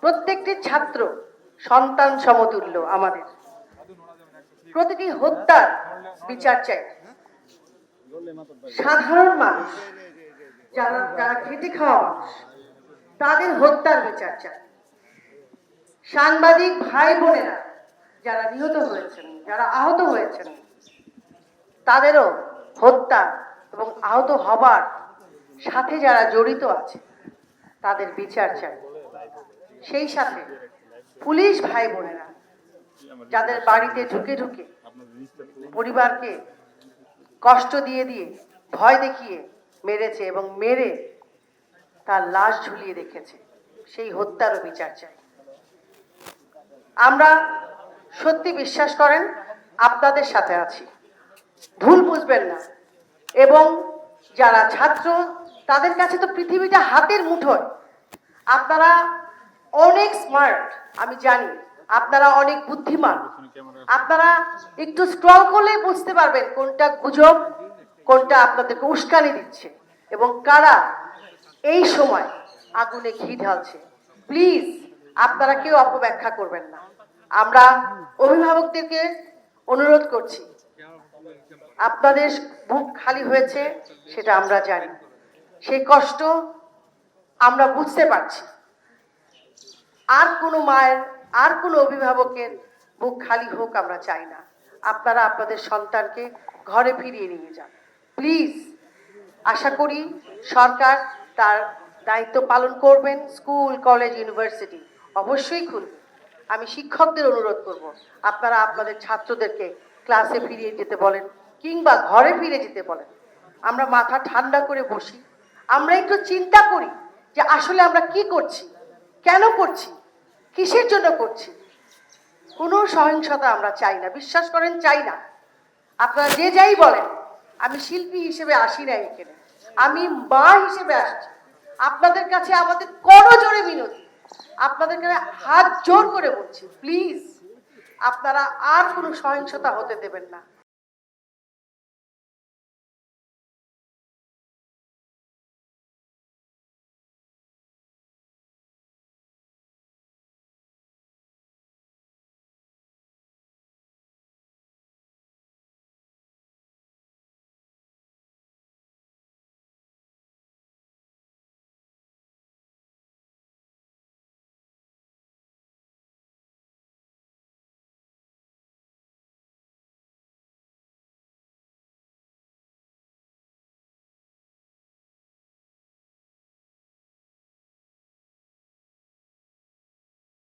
প্রত্যেকটি ছাত্র সন্তান সমতুল্য আমাদের। প্রতিটি হত্যার বিচার চাই। সাধারণ মানুষ যারা যারা খেটে খাওয়া মানুষ তাদের হত্যার বিচার চাই। সাংবাদিক ভাই বোনেরা যারা নিহত হয়েছেন, যারা আহত হয়েছেন, তাদেরও হত্যা এবং আহত হবার সাথে যারা জড়িত আছে তাদের বিচার চাই। সেই সাথে পুলিশ ভাই বোনেরা যাদের বাড়িতে ঢুকে ঢুকে পরিবারকে কষ্ট দিয়ে দিয়ে ভয় দেখিয়ে মেরেছে এবং মেরে তার লাশ ঝুলিয়ে রেখেছে, সেই হত্যারও বিচার চাই। আমরা সত্যি বিশ্বাস করেন আপনাদের সাথে আছি, ভুল বুঝবেন না। এবং যারা ছাত্র তাদের কাছে তো পৃথিবীটা হাতের মুঠোয়। আপনারা অনেক স্মার্ট, আমি জানি আপনারা অনেক বুদ্ধিমান। আপনারা একটু স্ক্রল করলে বুঝতে পারবেন কোনটা গুজব, কোনটা আপনাদেরকে উস্কানি দিচ্ছে এবং কারা এই সময় আগুনে ঘি ঢালছে। প্লিজ আপনারা কেউ অপব্যাখ্যা করবেন না। আমরা অভিভাবকদেরকে অনুরোধ করছি, আপনাদের বুক খালি হয়েছে সেটা আমরা জানি, সেই কষ্ট আমরা বুঝতে পারছি। আর কোনো মায়ের, আর কোনো অভিভাবকের বুক খালি হোক আমরা চাই না। আপনারা আপনাদের সন্তানকে ঘরে ফিরিয়ে নিয়ে যান প্লিজ। আশা করি সরকার তার দায়িত্ব পালন করবেন। স্কুল, কলেজ, ইউনিভার্সিটি অবশ্যই খুলবে। আমি শিক্ষকদের অনুরোধ করব, আপনারা আপনাদের ছাত্রদেরকে ক্লাসে ফিরিয়ে যেতে বলেন কিংবা ঘরে ফিরে যেতে বলেন। আমরা মাথা ঠান্ডা করে বসি, আমরা একটু চিন্তা করি যে আসলে আমরা কি করছি, কেন করছি, কিসের জন্য করছি। কোনো সহিংসতা আমরা চাই না, বিশ্বাস করেন চাই না। আপনারা যে যাই বলেন, আমি শিল্পী হিসেবে আসি না এখানে, আমি মা হিসেবে আসছি। আপনাদের কাছে আমাদের করজোড়ে মিনতি, আপনাদের কাছে হাত জোর করে বলছি, প্লিজ আপনারা আর কোনো সহিংসতা হতে দেবেন না।